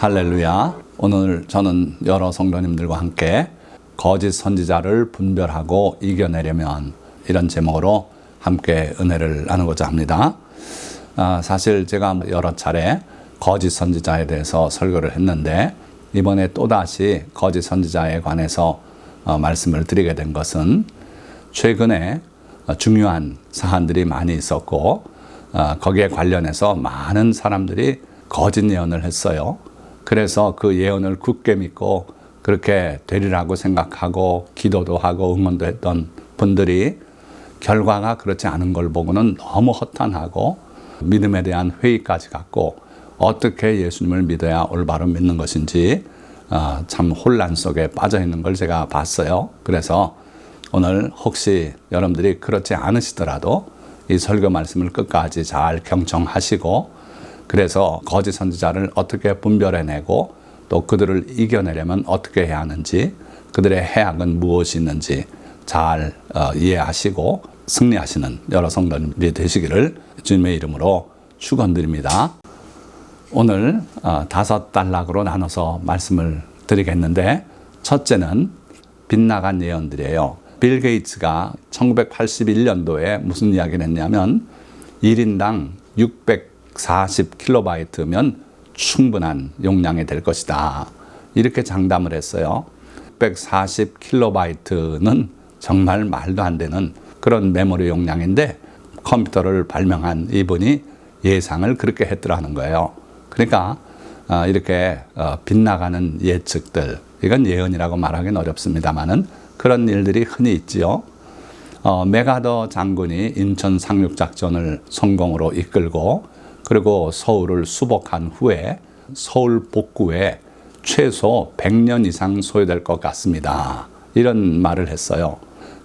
할렐루야. 오늘 저는 여러 성도님들과 함께 거짓 선지자를 분별하고 이겨내려면 이런 제목으로 함께 은혜를 나누고자 합니다. 사실 제가 여러 차례 거짓 선지자에 대해서 설교를 했는데 이번에 또다시 거짓 선지자에 관해서 말씀을 드리게 된 것은 최근에 중요한 사안들이 많이 있었고 거기에 관련해서 많은 사람들이 거짓 예언을 했어요. 그래서 그 예언을 굳게 믿고 그렇게 되리라고 생각하고 기도도 하고 응원도 했던 분들이 결과가 그렇지 않은 걸 보고는 너무 허탄하고 믿음에 대한 회의까지 갖고 어떻게 예수님을 믿어야 올바로 믿는 것인지 참 혼란 속에 빠져 있는 걸 제가 봤어요. 그래서 오늘 혹시 여러분들이 그렇지 않으시더라도 이 설교 말씀을 끝까지 잘 경청하시고 그래서 거짓 선지자를 어떻게 분별해내고 또 그들을 이겨내려면 어떻게 해야 하는지 그들의 해악은 무엇이 있는지 잘 이해하시고 승리하시는 여러 성도님들이 되시기를 주님의 이름으로 축원드립니다. 오늘 5단락으로 나눠서 말씀을 드리겠는데 첫째는 빗나간 예언들이에요. 빌 게이츠가 1981년도에 무슨 이야기를 했냐면 1인당 640kB면 충분한 용량이 될 것이다. 이렇게 장담을 했어요. 640kB는 정말 말도 안 되는 그런 메모리 용량인데 컴퓨터를 발명한 이분이 예상을 그렇게 했더라는 거예요. 그러니까 이렇게 빗나가는 예측들, 이건 예언이라고 말하기는 어렵습니다만은 그런 일들이 흔히 있지요. 메가더 장군이 인천 상륙작전을 성공으로 이끌고 그리고 서울을 수복한 후에 서울 복구에 최소 100년 이상 소요될 것 같습니다. 이런 말을 했어요.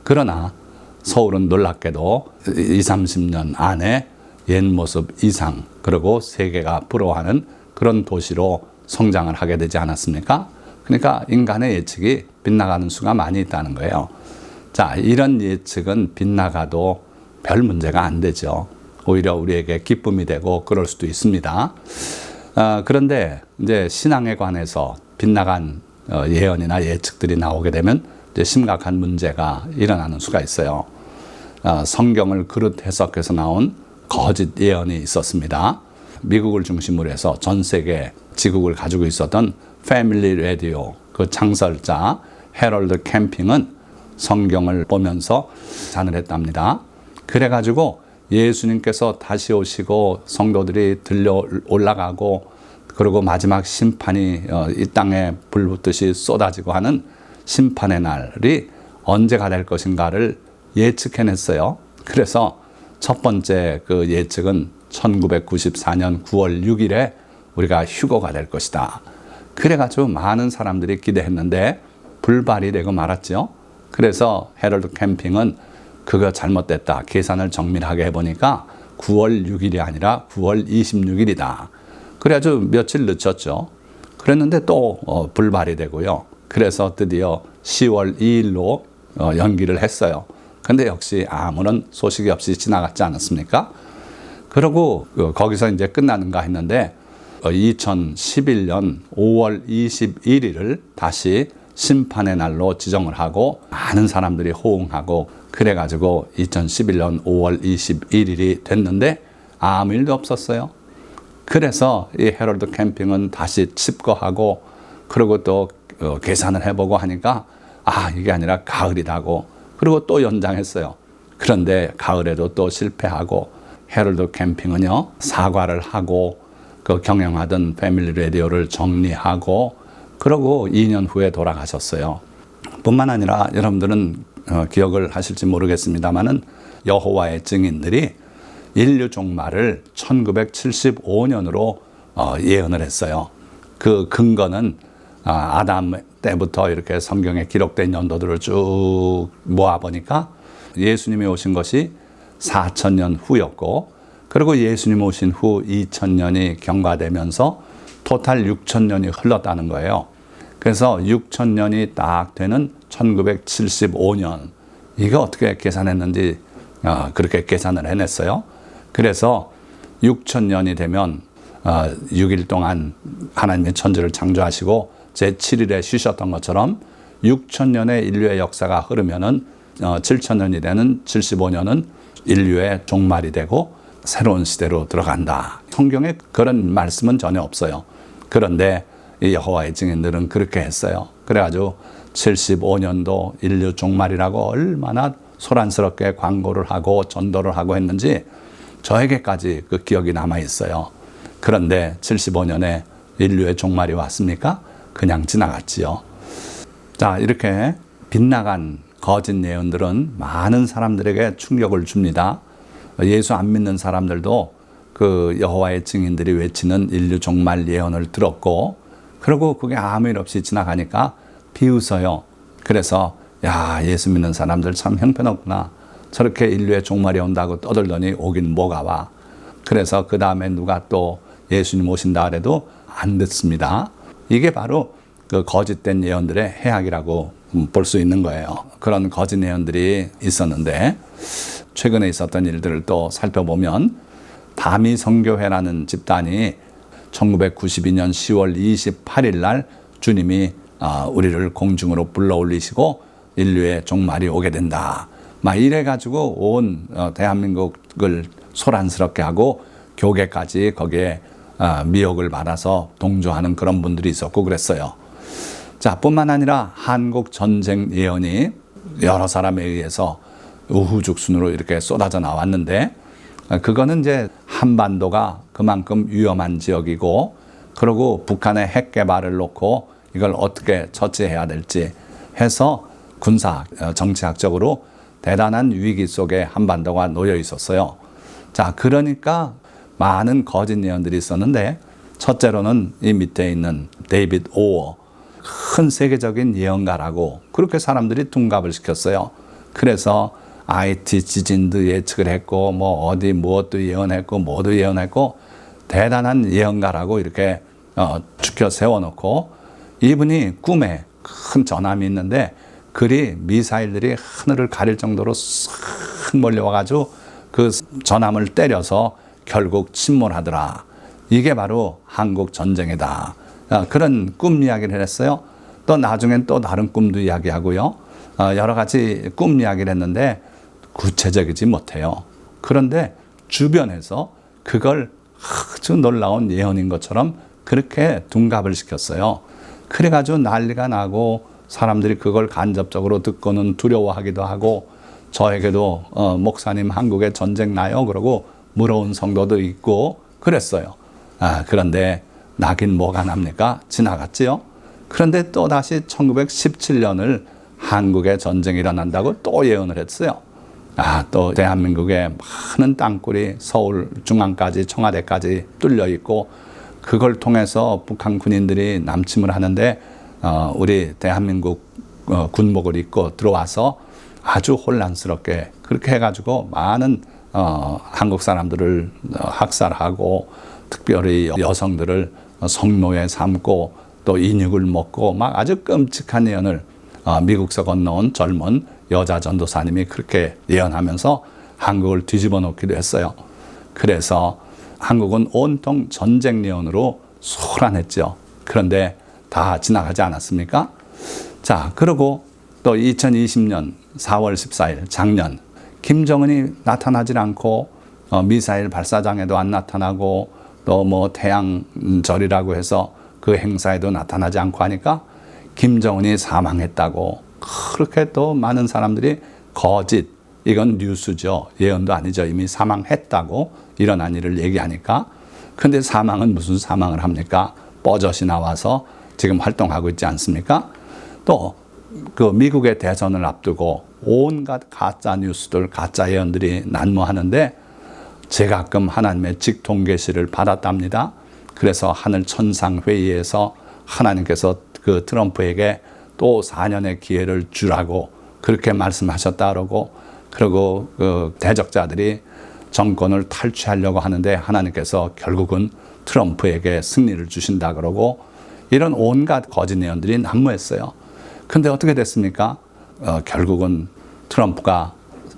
그러나 서울은 놀랍게도 20-30년 안에 옛 모습 이상 그리고 세계가 부러워하는 그런 도시로 성장을 하게 되지 않았습니까? 그러니까 인간의 예측이 빗나가는 수가 많이 있다는 거예요. 자, 이런 예측은 빗나가도 별 문제가 안 되죠. 오히려 우리에게 기쁨이 되고 그럴 수도 있습니다. 그런데 이제 신앙에 관해서 빗나간 예언이나 예측들이 나오게 되면 이제 심각한 문제가 일어나는 수가 있어요. 성경을 그릇 해석해서 나온 거짓 예언이 있었습니다. 미국을 중심으로 해서 전 세계 지국을 가지고 있었던 패밀리 라디오 그 창설자 해럴드 캠핑은 성경을 보면서 잔을 했답니다. 그래가지고 예수님께서 다시 오시고 성도들이 들려 올라가고 그리고 마지막 심판이 이 땅에 불붙듯이 쏟아지고 하는 심판의 날이 언제가 될 것인가를 예측해냈어요. 그래서 첫 번째 그 예측은 1994년 9월 6일에 우리가 휴거가 될 것이다. 그래가지고 많은 사람들이 기대했는데 불발이 되고 말았죠. 그래서 해럴드 캠핑은 그거 잘못됐다. 계산을 정밀하게 해보니까 9월 6일이 아니라 9월 26일이다. 그래가지고 며칠 늦췄죠. 그랬는데 또 불발이 되고요. 그래서 드디어 10월 2일로 연기를 했어요. 근데 역시 아무런 소식이 없이 지나갔지 않았습니까? 그러고 거기서 이제 끝나는가 했는데 2011년 5월 21일을 다시 심판의 날로 지정을 하고 많은 사람들이 호응하고 그래가지고 2011년 5월 21일이 됐는데 아무 일도 없었어요. 그래서 이 해럴드 캠핑은 다시 칩거하고 그리고 또 계산을 해보고 하니까 이게 아니라 가을이라고 그리고 또 연장했어요. 그런데 가을에도 또 실패하고 해럴드 캠핑은요 사과를 하고 그 경영하던 패밀리 라디오를 정리하고 그러고 2년 후에 돌아가셨어요. 뿐만 아니라 여러분들은 기억을 하실지 모르겠습니다만은 여호와의 증인들이 인류 종말을 1975년으로 예언을 했어요. 그 근거는 아담 때부터 이렇게 성경에 기록된 연도들을 쭉 모아보니까 예수님이 오신 것이 4,000년 후였고 그리고 예수님 오신 후 2,000년이 경과되면서 토탈 6,000년이 흘렀다는 거예요. 그래서 6,000년이 딱 되는 1975년 이거 어떻게 계산했는지 그렇게 계산을 해냈어요. 그래서 6,000년이 되면 6일 동안 하나님의 천지를 창조하시고 제7일에 쉬셨던 것처럼 6,000년의 인류의 역사가 흐르면은 7,000년이 되는 75년은 인류의 종말이 되고 새로운 시대로 들어간다. 성경에 그런 말씀은 전혀 없어요. 그런데 이 여호와의 증인들은 그렇게 했어요. 그래가지고 75년도 인류 종말이라고 얼마나 소란스럽게 광고를 하고 전도를 하고 했는지 저에게까지 그 기억이 남아 있어요. 그런데 75년에 인류의 종말이 왔습니까? 그냥 지나갔지요. 자, 이렇게 빗나간 거짓 예언들은 많은 사람들에게 충격을 줍니다. 예수 안 믿는 사람들도 그 여호와의 증인들이 외치는 인류 종말 예언을 들었고, 그리고 그게 아무 일 없이 지나가니까 비웃어요. 그래서 야, 예수 믿는 사람들 참 형편없구나. 저렇게 인류의 종말이 온다고 떠들더니 오긴 뭐가 와. 그래서 그 다음에 누가 또 예수님 오신다 그래도 안 듣습니다. 이게 바로 그 거짓된 예언들의 해악이라고 볼 수 있는 거예요. 그런 거짓 예언들이 있었는데 최근에 있었던 일들을 또 살펴보면 다미 선교회라는 집단이 1992년 10월 28일 날 주님이 우리를 공중으로 불러 올리시고 인류의 종말이 오게 된다. 막 이래가지고 온 대한민국을 소란스럽게 하고 교계까지 거기에 미혹을 받아서 동조하는 그런 분들이 있었고 그랬어요. 자, 뿐만 아니라 한국 전쟁 예언이 여러 사람에 의해서 우후죽순으로 이렇게 쏟아져 나왔는데, 그거는 이제 한반도가 그만큼 위험한 지역이고, 그리고 북한의 핵 개발을 놓고 이걸 어떻게 처치해야 될지 해서 군사 정치학적으로 대단한 위기 속에 한반도가 놓여 있었어요. 자, 그러니까 많은 거짓 예언들이 있었는데, 첫째로는 이 밑에 있는 데이빗 오어, 큰 세계적인 예언가라고 그렇게 사람들이 둔갑을 시켰어요. 그래서 IT 지진도 예측을 했고, 뭐 어디 무엇도 예언했고, 뭐도 예언했고, 대단한 예언가라고 이렇게 죽여 세워놓고, 이분이 꿈에 큰 전함이 있는데 그리 미사일들이 하늘을 가릴 정도로 싹 몰려와가지고 그 전함을 때려서 결국 침몰하더라. 이게 바로 한국 전쟁이다. 그런 꿈 이야기를 했어요. 또 나중엔 또 다른 꿈도 이야기하고요. 여러 가지 꿈 이야기를 했는데 구체적이지 못해요. 그런데 주변에서 그걸 아주 놀라운 예언인 것처럼 그렇게 둔갑을 시켰어요. 그래가지고 난리가 나고 사람들이 그걸 간접적으로 듣고는 두려워하기도 하고, 저에게도 목사님 한국에 전쟁 나요? 그러고 물어온 성도도 있고 그랬어요. 그런데 나긴 뭐가 납니까? 지나갔지요. 그런데 또 다시 1917년을 한국에 전쟁이 일어난다고 또 예언을 했어요. 또 대한민국에 많은 땅굴이 서울 중앙까지 청와대까지 뚫려 있고, 그걸 통해서 북한 군인들이 남침을 하는데 우리 대한민국 군복을 입고 들어와서 아주 혼란스럽게 그렇게 해가지고 많은 한국 사람들을 학살하고, 특별히 여성들을 성노예 삼고 또 인육을 먹고 막 아주 끔찍한 예언을 미국서 건너온 젊은 여자 전도사님이 그렇게 예언하면서 한국을 뒤집어 놓기도 했어요. 그래서 한국은 온통 전쟁 예언으로 소란했죠. 그런데 다 지나가지 않았습니까? 자, 그리고 또 2020년 4월 14일 작년 김정은이 나타나질 않고 미사일 발사장에도 안 나타나고 또 뭐 태양절이라고 해서 그 행사에도 나타나지 않고 하니까 김정은이 사망했다고 그렇게 또 많은 사람들이 거짓, 이건 뉴스죠. 예언도 아니죠. 이미 사망했다고 일어난 일을 얘기하니까. 근데 사망은 무슨 사망을 합니까? 버젓이 나와서 지금 활동하고 있지 않습니까? 또 그 미국의 대선을 앞두고 온갖 가짜 뉴스들, 가짜 예언들이 난무하는데 제가끔 하나님의 직통 계시를 받았답니다. 그래서 하늘 천상 회의에서 하나님께서 그 트럼프에게 또 4년의 기회를 주라고 그렇게 말씀하셨다 그러고 그 대적자들이 정권을 탈취하려고 하는데 하나님께서 결국은 트럼프에게 승리를 주신다 그러고, 이런 온갖 거짓 예언들이 난무했어요. 근데 어떻게 됐습니까? 결국은 트럼프가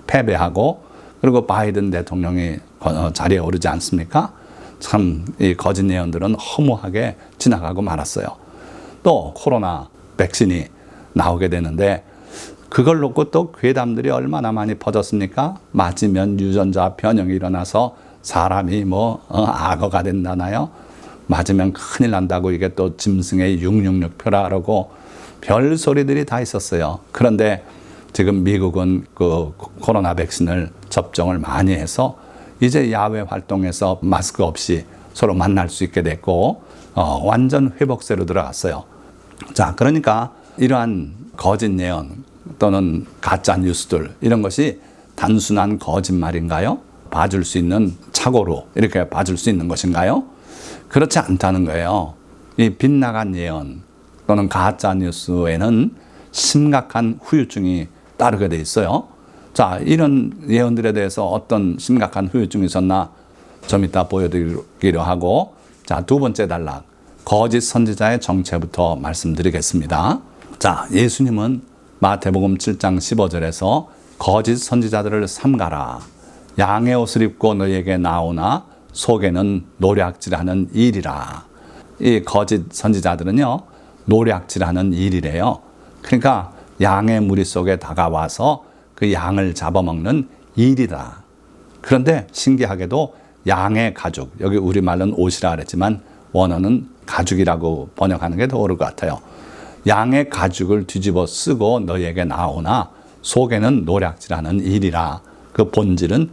패배하고 그리고 바이든 대통령이 자리에 오르지 않습니까? 참 이 거짓 예언들은 허무하게 지나가고 말았어요. 또 코로나 백신이 나오게 되는데 그걸 놓고 또 괴담들이 얼마나 많이 퍼졌습니까? 맞으면 유전자 변형이 일어나서 사람이 악어가 된다나요? 맞으면 큰일 난다고 이게 또 짐승의 666표라 그러고 별 소리들이 다 있었어요. 그런데 지금 미국은 그 코로나 백신을 접종을 많이 해서 이제 야외 활동에서 마스크 없이 서로 만날 수 있게 됐고 완전 회복세로 들어갔어요. 자, 그러니까 이러한 거짓 예언 또는 가짜 뉴스들 이런 것이 단순한 거짓말인가요? 봐줄 수 있는 착오로 이렇게 봐줄 수 있는 것인가요? 그렇지 않다는 거예요. 이 빗나간 예언 또는 가짜 뉴스에는 심각한 후유증이 따르게 돼 있어요. 자, 이런 예언들에 대해서 어떤 심각한 후유증이 있었나 좀 이따 보여드리기로 하고, 자, 두 번째 단락, 거짓 선지자의 정체부터 말씀드리겠습니다. 자, 예수님은 마태복음 7장 15절에서 거짓 선지자들을 삼가라. 양의 옷을 입고 너희에게 나오나 속에는 노략질하는 일이라. 이 거짓 선지자들은요, 노략질하는 일이래요. 그러니까 양의 무리 속에 다가와서 그 양을 잡아먹는 일이다. 그런데 신기하게도 양의 가죽, 여기 우리말은 옷이라 그랬지만 원어는 가죽이라고 번역하는 게 더 옳을 것 같아요. 양의 가죽을 뒤집어 쓰고 너희에게 나오나 속에는 노략질하는 일이라. 그 본질은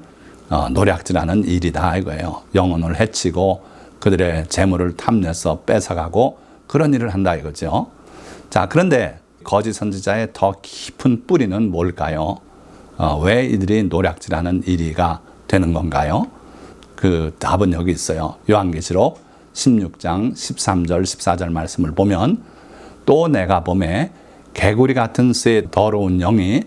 노략질하는 일이다 이거예요. 영혼을 해치고 그들의 재물을 탐내서 뺏어가고 그런 일을 한다 이거죠. 자, 그런데 거짓 선지자의 더 깊은 뿌리는 뭘까요? 왜 이들이 노략질하는 일이가 되는 건가요? 그 답은 여기 있어요. 요한계시록 16장 13절 14절 말씀을 보면 또 내가 보매 개구리 같은 새 더러운 영이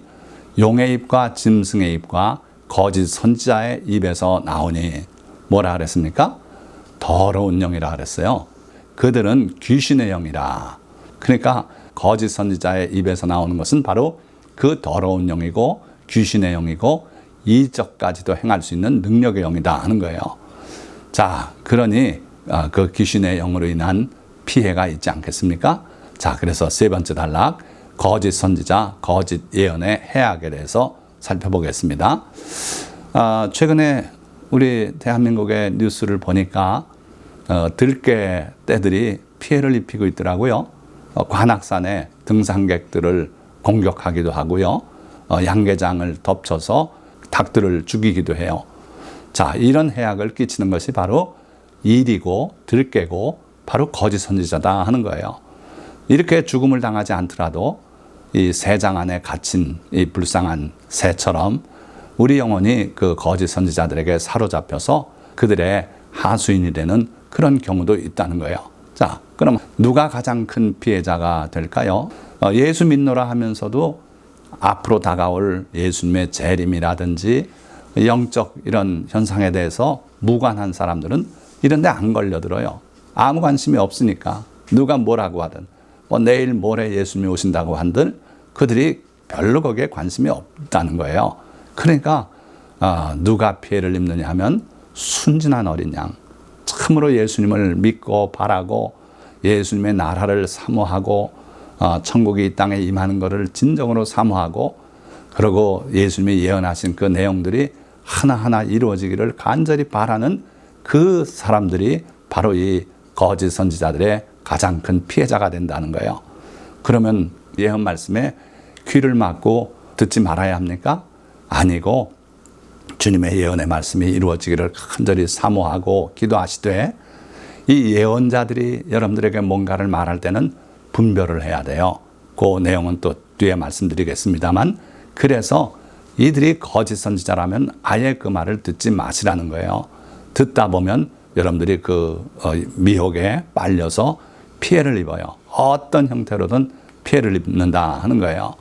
용의 입과 짐승의 입과 거짓 선지자의 입에서 나오니 뭐라 그랬습니까? 더러운 영이라 그랬어요. 그들은 귀신의 영이라. 그러니까 거짓 선지자의 입에서 나오는 것은 바로 그 더러운 영이고 귀신의 영이고 이적까지도 행할 수 있는 능력의 영이다 하는 거예요. 자, 그러니 그 귀신의 영으로 인한 피해가 있지 않겠습니까? 자, 그래서 세 번째 단락, 거짓 선지자, 거짓 예언의 해악에 대해서 살펴보겠습니다. 최근에 우리 대한민국의 뉴스를 보니까 들깨 떼들이 피해를 입히고 있더라고요. 관악산에 등산객들을 공격하기도 하고요. 양계장을 덮쳐서 닭들을 죽이기도 해요. 자, 이런 해악을 끼치는 것이 바로 일이고 들깨고 바로 거짓 선지자다 하는 거예요. 이렇게 죽음을 당하지 않더라도 이 새장 안에 갇힌 이 불쌍한 새처럼 우리 영혼이 그 거짓 선지자들에게 사로잡혀서 그들의 하수인이 되는 그런 경우도 있다는 거예요. 자, 그럼 누가 가장 큰 피해자가 될까요? 예수 믿노라 하면서도 앞으로 다가올 예수님의 재림이라든지 영적 이런 현상에 대해서 무관한 사람들은 이런 데 안 걸려들어요. 아무 관심이 없으니까 누가 뭐라고 하든 내일 모레 예수님이 오신다고 한들 그들이 별로 거기에 관심이 없다는 거예요. 그러니까 누가 피해를 입느냐 하면 순진한 어린 양, 참으로 예수님을 믿고 바라고 예수님의 나라를 사모하고 천국이 이 땅에 임하는 것을 진정으로 사모하고 그리고 예수님이 예언하신 그 내용들이 하나하나 이루어지기를 간절히 바라는 그 사람들이 바로 이 거짓 선지자들의 가장 큰 피해자가 된다는 거예요. 그러면 예언 말씀에 귀를 막고 듣지 말아야 합니까? 아니고 주님의 예언의 말씀이 이루어지기를 간절히 사모하고 기도하시되 이 예언자들이 여러분들에게 뭔가를 말할 때는 분별을 해야 돼요. 그 내용은 또 뒤에 말씀드리겠습니다만 그래서 이들이 거짓 선지자라면 아예 그 말을 듣지 마시라는 거예요. 듣다 보면 여러분들이 그 미혹에 빨려서 피해를 입어요. 어떤 형태로든 피해를 입는다 하는 거예요.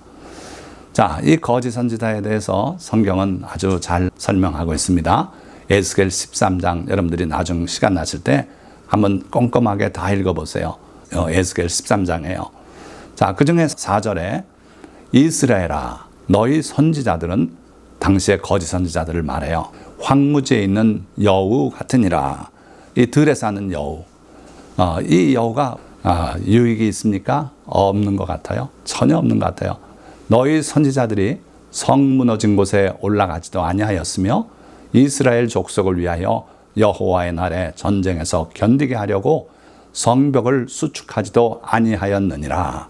자, 이 거짓 선지자에 대해서 성경은 아주 잘 설명하고 있습니다. 에스겔 13장 여러분들이 나중 시간 나실 때 한번 꼼꼼하게 다 읽어보세요. 에스겔 13장이에요. 자, 그 중에 4절에 이스라엘아 너희 선지자들은 당시의 거짓 선지자들을 말해요. 황무지에 있는 여우 같으니라. 이 들에 사는 여우. 이 여우가 유익이 있습니까? 없는 것 같아요. 전혀 없는 것 같아요. 너희 선지자들이 성 무너진 곳에 올라가지도 아니하였으며 이스라엘 족속을 위하여 여호와의 날에 전쟁에서 견디게 하려고 성벽을 수축하지도 아니하였느니라.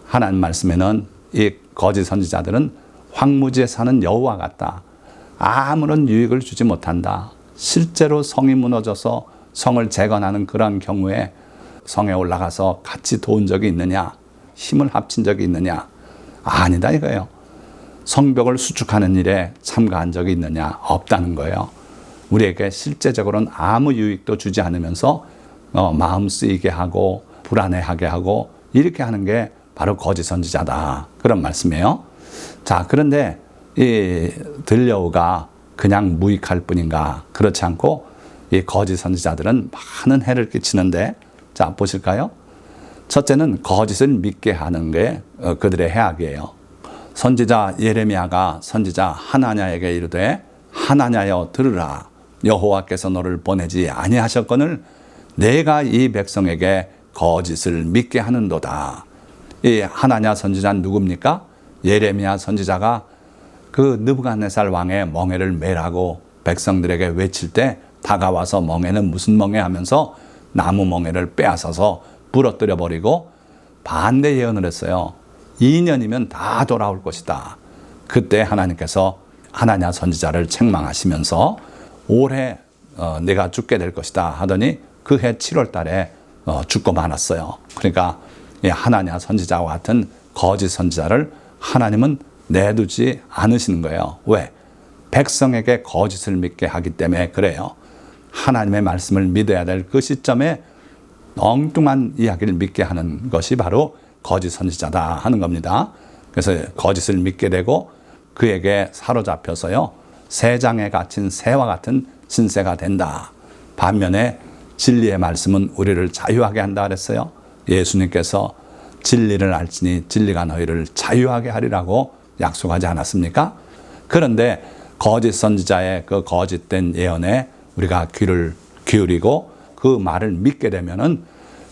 하나님 말씀에는 이 거짓 선지자들은 황무지에 사는 여우와 같다. 아무런 유익을 주지 못한다. 실제로 성이 무너져서 성을 재건하는 그런 경우에 성에 올라가서 같이 도운 적이 있느냐? 힘을 합친 적이 있느냐? 아니다 이거예요. 성벽을 수축하는 일에 참가한 적이 있느냐? 없다는 거예요. 우리에게 실제적으로는 아무 유익도 주지 않으면서 마음 쓰이게 하고 불안해하게 하고 이렇게 하는 게 바로 거짓 선지자다. 그런 말씀이에요. 자, 그런데 이 들여우가 그냥 무익할 뿐인가? 그렇지 않고 이 거짓 선지자들은 많은 해를 끼치는데, 자, 보실까요? 첫째는 거짓을 믿게 하는 게 그들의 해악이에요. 선지자 예레미야가 선지자 하나냐에게 이르되 하나냐여 들으라. 여호와께서 너를 보내지 아니하셨거늘 내가 이 백성에게 거짓을 믿게 하는도다. 이 하나냐 선지자는 누굽니까? 예레미야 선지자가 그 느부갓네살 왕의 멍에를 매라고 백성들에게 외칠 때 다가와서 멍에는 무슨 멍에 하면서 나무 멍에를 빼앗아서 부러뜨려 버리고 반대 예언을 했어요. 2년이면 다 돌아올 것이다. 그때 하나님께서 하나냐 선지자를 책망하시면서 올해 내가 죽게 될 것이다 하더니 그 해 7월 달에 죽고 말았어요. 그러니까 하나냐 선지자와 같은 거짓 선지자를 하나님은 내두지 않으시는 거예요. 왜? 백성에게 거짓을 믿게 하기 때문에 그래요. 하나님의 말씀을 믿어야 될 그 시점에 엉뚱한 이야기를 믿게 하는 것이 바로 거짓 선지자다 하는 겁니다. 그래서 거짓을 믿게 되고 그에게 사로잡혀서요, 새장에 갇힌 새와 같은 신세가 된다. 반면에 진리의 말씀은 우리를 자유하게 한다 그랬어요. 예수님께서 진리를 알지니 진리가 너희를 자유하게 하리라고 약속하지 않았습니까? 그런데 거짓 선지자의 그 거짓된 예언에 우리가 귀를 기울이고 그 말을 믿게 되면은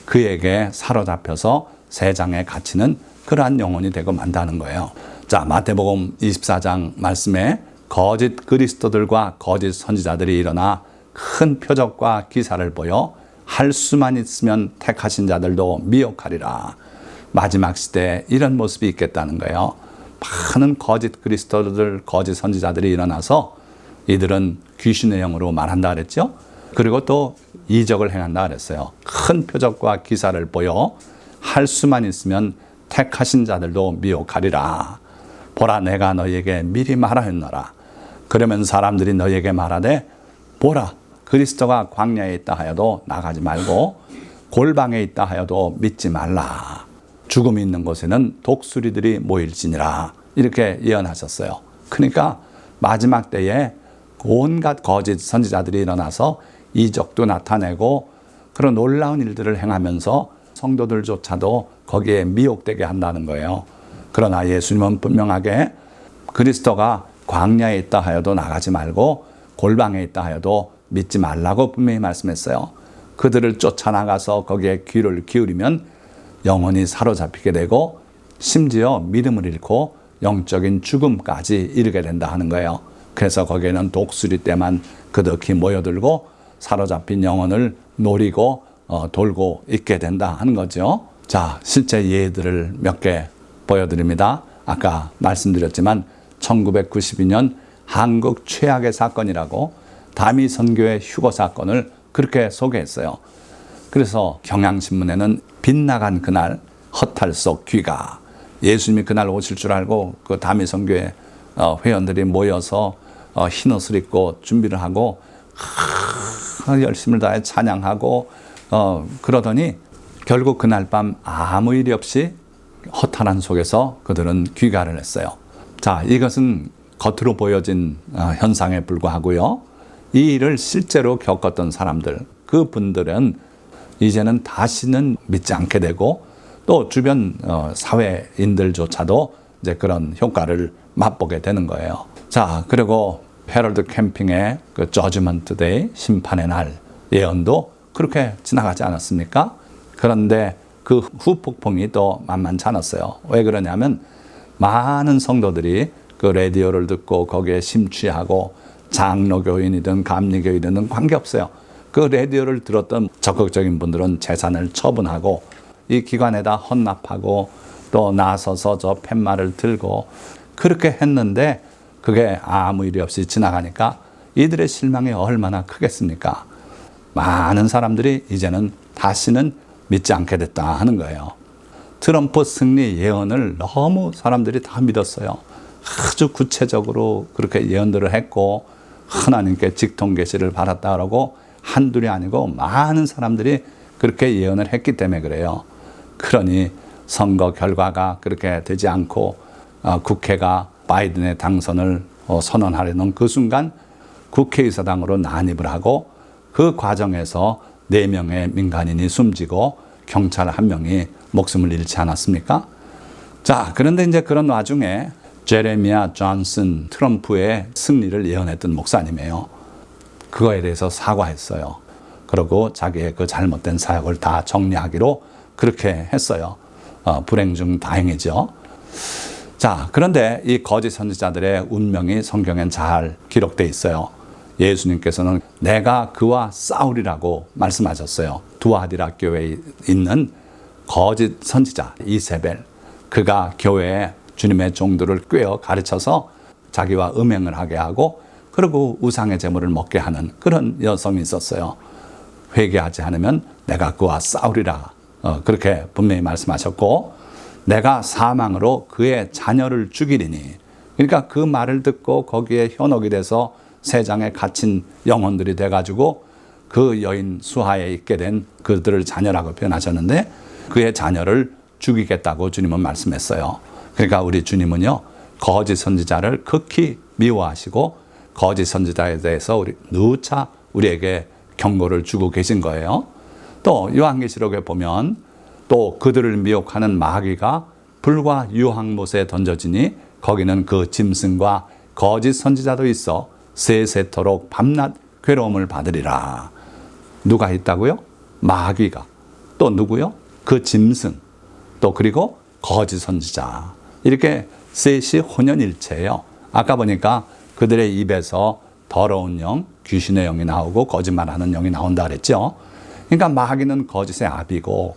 그에게 사로잡혀서 새장에 갇히는 그러한 영혼이 되고 만다는 거예요. 자, 마태복음 24장 말씀에 거짓 그리스도들과 거짓 선지자들이 일어나 큰 표적과 기사를 보여 할 수만 있으면 택하신 자들도 미혹하리라. 마지막 시대에 이런 모습이 있겠다는 거예요. 많은 거짓 그리스도들, 거짓 선지자들이 일어나서 이들은 귀신의 영으로 말한다 그랬죠. 그리고 또 이적을 행한다 그랬어요. 큰 표적과 기사를 보여 할 수만 있으면 택하신 자들도 미혹하리라. 보라, 내가 너희에게 미리 말하였노라. 그러면 사람들이 너희에게 말하되 보라, 그리스도가 광야에 있다 하여도 나가지 말고 골방에 있다 하여도 믿지 말라. 죽음이 있는 곳에는 독수리들이 모일지니라. 이렇게 예언하셨어요. 그러니까 마지막 때에 온갖 거짓 선지자들이 일어나서 이적도 나타내고 그런 놀라운 일들을 행하면서 성도들조차도 거기에 미혹되게 한다는 거예요. 그러나 예수님은 분명하게 그리스도가 광야에 있다 하여도 나가지 말고 골방에 있다 하여도 믿지 말라고 분명히 말씀했어요. 그들을 쫓아나가서 거기에 귀를 기울이면 영혼이 사로잡히게 되고 심지어 믿음을 잃고 영적인 죽음까지 이르게 된다 하는 거예요. 그래서 거기에는 독수리 떼만 그득히 모여들고 사로잡힌 영혼을 노리고 돌고 있게 된다 하는 거죠. 자, 실제 예들을 몇 개 보여드립니다. 아까 말씀드렸지만 1992년 한국 최악의 사건이라고 다미 선교의 휴거 사건을 그렇게 소개했어요. 그래서 경향신문에는 빗나간 그날 허탈 속 귀가, 예수님이 그날 오실 줄 알고 그 다미 선교회 회원들이 모여서 흰옷을 입고 준비를 하고 열심을 다해 찬양하고 그러더니 결국 그날 밤 아무 일이 없이 허탈한 속에서 그들은 귀가를 했어요. 자, 이것은 겉으로 보여진 현상에 불과하고요. 이 일을 실제로 겪었던 사람들, 그 분들은 이제는 다시는 믿지 않게 되고 또 주변 사회인들조차도 이제 그런 효과를 맛보게 되는 거예요. 자, 그리고 헤럴드 캠핑의 그 저지먼트 데이, 심판의 날, 예언도 그렇게 지나가지 않았습니까? 그런데 그 후폭풍이 또 만만치 않았어요. 왜 그러냐면 많은 성도들이 그 라디오를 듣고 거기에 심취하고 장로교인이든 감리교인이든 관계없어요. 그 라디오를 들었던 적극적인 분들은 재산을 처분하고 이 기관에다 헌납하고 또 나서서 저 팻말을 들고 그렇게 했는데 그게 아무 일이 없이 지나가니까 이들의 실망이 얼마나 크겠습니까? 많은 사람들이 이제는 다시는 믿지 않게 됐다 하는 거예요. 트럼프 승리 예언을 너무 사람들이 다 믿었어요. 아주 구체적으로 그렇게 예언들을 했고 하나님께 직통 계시를 받았다라고 한둘이 아니고 많은 사람들이 그렇게 예언을 했기 때문에 그래요. 그러니 선거 결과가 그렇게 되지 않고 국회가 바이든의 당선을 선언하려는 그 순간 국회의사당으로 난입을 하고 그 과정에서 4명의 민간인이 숨지고 경찰 1명이 목숨을 잃지 않았습니까? 자, 그런데 이제 그런 와중에 제레미야 존슨 트럼프의 승리를 예언했던 목사님이에요. 그거에 대해서 사과했어요. 그리고 자기의 그 잘못된 사역을 다 정리하기로 그렇게 했어요. 불행 중 다행이죠. 자, 그런데 이 거짓 선지자들의 운명이 성경엔 잘 기록되어 있어요. 예수님께서는 내가 그와 싸우리라고 말씀하셨어요. 두아디라 교회에 있는 거짓 선지자 이세벨, 그가 교회에 주님의 종들을 꿰어 가르쳐서 자기와 음행을 하게 하고 그리고 우상의 제물을 먹게 하는 그런 여성이 있었어요. 회개하지 않으면 내가 그와 싸우리라, 그렇게 분명히 말씀하셨고 내가 사망으로 그의 자녀를 죽이리니, 그러니까 그 말을 듣고 거기에 현혹이 돼서 세상에 갇힌 영혼들이 돼가지고 그 여인 수하에 있게 된 그들을 자녀라고 표현하셨는데 그의 자녀를 죽이겠다고 주님은 말씀했어요. 그러니까 우리 주님은요, 거짓 선지자를 극히 미워하시고 거짓 선지자에 대해서 누차 우리에게 경고를 주고 계신 거예요. 또 요한계시록에 보면 또 그들을 미혹하는 마귀가 불과 유황못에 던져지니 거기는 그 짐승과 거짓 선지자도 있어 세세토록 밤낮 괴로움을 받으리라. 누가 있다고요? 마귀가. 또 누구요? 그 짐승. 또 그리고 거짓 선지자. 이렇게 셋이 혼연일체예요. 아까 보니까 그들의 입에서 더러운 영, 귀신의 영이 나오고 거짓말하는 영이 나온다 그랬죠. 그러니까 마귀는 거짓의 아비고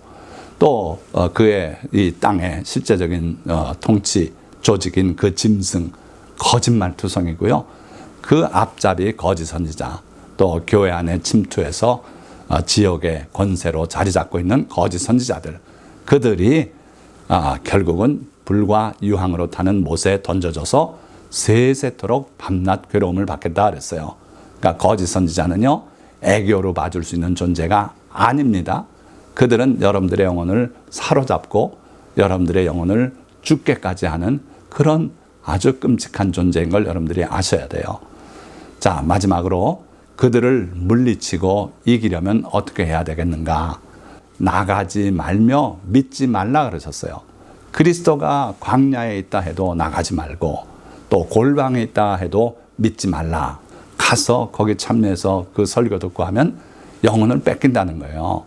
또 그의 이 땅의 실제적인 통치 조직인 그 짐승 거짓말투성이고요. 그 앞잡이 거짓 선지자, 또 교회 안에 침투해서 지역의 권세로 자리 잡고 있는 거짓 선지자들, 그들이 결국은 불과 유황으로 타는 못에 던져져서 세세토록 밤낮 괴로움을 받겠다 그랬어요. 그러니까 거짓 선지자는요, 애교로 봐줄 수 있는 존재가 아닙니다. 그들은 여러분들의 영혼을 사로잡고 여러분들의 영혼을 죽게까지 하는 그런 아주 끔찍한 존재인 걸 여러분들이 아셔야 돼요. 자, 마지막으로 그들을 물리치고 이기려면 어떻게 해야 되겠는가? 나가지 말며 믿지 말라 그러셨어요. 그리스도가 광야에 있다 해도 나가지 말고 또 골방에 있다 해도 믿지 말라. 가서 거기 참여해서 그 설교 듣고 하면 영혼을 뺏긴다는 거예요.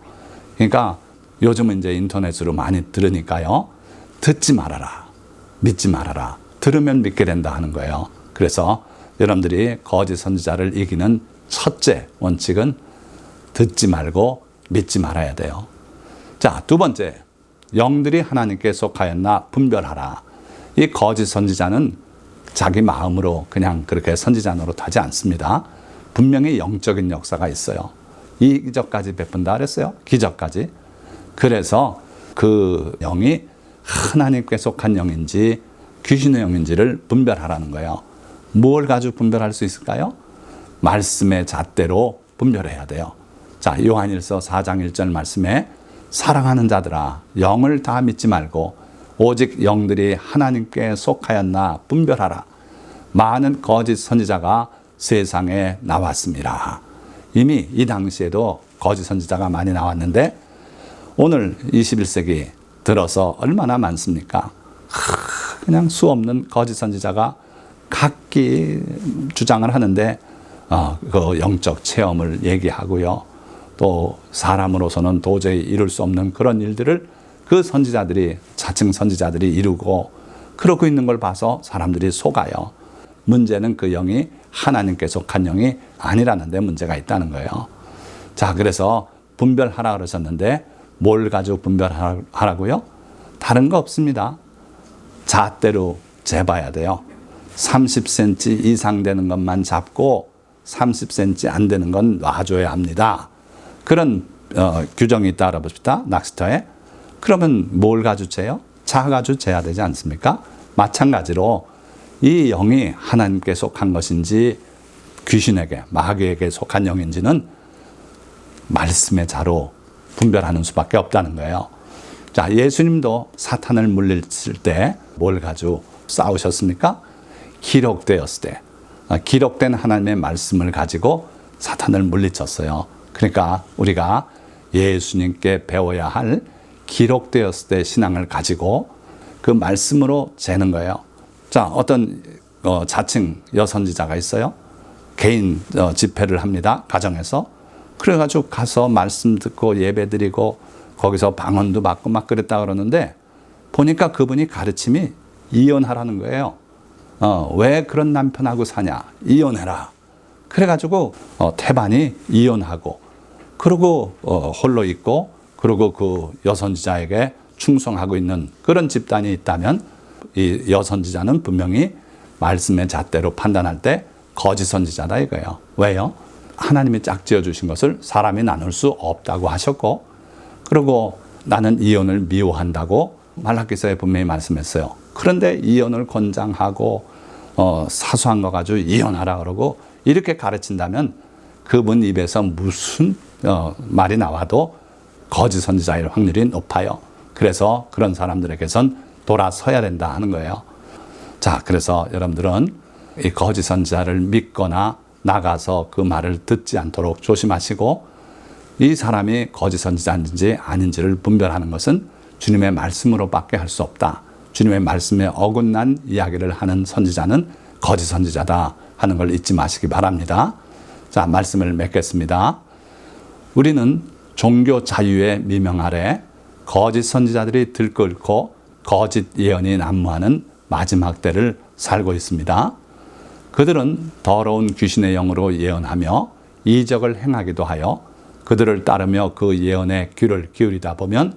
그러니까 요즘은 이제 인터넷으로 많이 들으니까요. 듣지 말아라. 믿지 말아라. 들으면 믿게 된다 하는 거예요. 그래서 여러분들이 거짓 선지자를 이기는 첫째 원칙은 듣지 말고 믿지 말아야 돼요. 자, 두 번째, 영들이 하나님께 속하였나 분별하라. 이 거짓 선지자는 자기 마음으로 그냥 그렇게 선지자 노릇하지 않습니다. 분명히 영적인 역사가 있어요. 이기적까지 베푼다 그랬어요. 기적까지. 그래서 그 영이 하나님께 속한 영인지 귀신의 영인지를 분별하라는 거예요. 뭘 가지고 분별할 수 있을까요? 말씀의 잣대로 분별해야 돼요. 자, 요한일서 4장 1절 말씀에 사랑하는 자들아, 영을 다 믿지 말고 오직 영들이 하나님께 속하였나 분별하라. 많은 거짓 선지자가 세상에 나왔습니다. 이미 이 당시에도 거짓 선지자가 많이 나왔는데 오늘 21세기 들어서 얼마나 많습니까? 그냥 수 없는 거짓 선지자가 각기 주장을 하는데 그 영적 체험을 얘기하고요. 또 사람으로서는 도저히 이룰 수 없는 그런 일들을 그 선지자들이, 자칭 선지자들이 이루고 그러고 있는 걸 봐서 사람들이 속아요. 문제는 그 영이 하나님께 속한 영이 아니라는 데 문제가 있다는 거예요. 자, 그래서 분별하라 그러셨는데 뭘 가지고 분별하라고요? 다른 거 없습니다. 잣대로 재봐야 돼요. 30cm 이상 되는 것만 잡고 30cm 안 되는 건 놔줘야 합니다. 그런 규정이 있다 알아봅시다. 낚시터에. 그러면 뭘 가지고 재요? 자 가지고 재야 되지 않습니까? 마찬가지로 이 영이 하나님께 속한 것인지 귀신에게, 마귀에게 속한 영인지는 말씀의 자로 분별하는 수밖에 없다는 거예요. 자, 예수님도 사탄을 물리칠 때 뭘 가지고 싸우셨습니까? 기록되었을 때, 기록된 하나님의 말씀을 가지고 사탄을 물리쳤어요. 그러니까 우리가 예수님께 배워야 할 기록되었을 때 신앙을 가지고 그 말씀으로 재는 거예요. 자, 어떤 자칭 여선지자가 있어요. 개인 집회를 합니다. 가정에서. 그래가지고 가서 말씀 듣고 예배 드리고 거기서 방언도 받고 막 그랬다 그러는데 보니까 그분이 가르침이 이혼하라는 거예요. 왜 그런 남편하고 사냐? 이혼해라. 그래가지고 태반이 이혼하고 그러고 홀로 있고 그리고 그 여선지자에게 충성하고 있는 그런 집단이 있다면 이 여선지자는 분명히 말씀의 잣대로 판단할 때 거짓 선지자다 이거예요. 왜요? 하나님이 짝지어 주신 것을 사람이 나눌 수 없다고 하셨고 그리고 나는 이혼을 미워한다고 말라기서에 분명히 말씀했어요. 그런데 이혼을 권장하고 사소한 거 가지고 이혼하라 그러고 이렇게 가르친다면 그분 입에서 무슨 말이 나와도 거짓 선지자일 확률이 높아요. 그래서 그런 사람들에게선 돌아서야 된다 하는 거예요. 자, 그래서 여러분들은 이 거짓 선지자를 믿거나 나가서 그 말을 듣지 않도록 조심하시고 이 사람이 거짓 선지자인지 아닌지를 분별하는 것은 주님의 말씀으로밖에 할 수 없다. 주님의 말씀에 어긋난 이야기를 하는 선지자는 거짓 선지자다 하는 걸 잊지 마시기 바랍니다. 자, 말씀을 맺겠습니다. 우리는 종교 자유의 미명 아래 거짓 선지자들이 들끓고 거짓 예언이 난무하는 마지막 때를 살고 있습니다. 그들은 더러운 귀신의 영으로 예언하며 이적을 행하기도 하여 그들을 따르며 그 예언에 귀를 기울이다 보면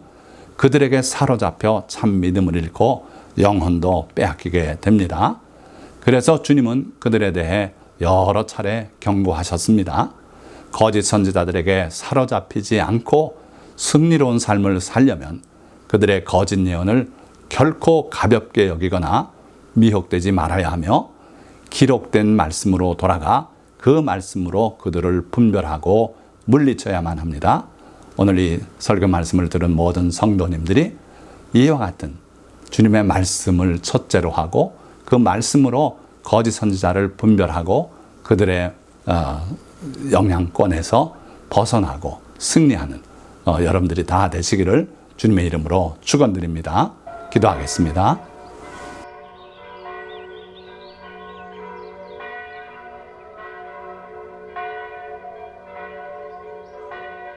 그들에게 사로잡혀 참 믿음을 잃고 영혼도 빼앗기게 됩니다. 그래서 주님은 그들에 대해 여러 차례 경고하셨습니다. 거짓 선지자들에게 사로잡히지 않고 승리로운 삶을 살려면 그들의 거짓 예언을 결코 가볍게 여기거나 미혹되지 말아야 하며 기록된 말씀으로 돌아가 그 말씀으로 그들을 분별하고 물리쳐야만 합니다. 오늘 이 설교 말씀을 들은 모든 성도님들이 이와 같은 주님의 말씀을 첫째로 하고 그 말씀으로 거짓 선지자를 분별하고 그들의 영향권에서 벗어나고 승리하는 여러분들이 다 되시기를 주님의 이름으로 축원드립니다. 기도하겠습니다.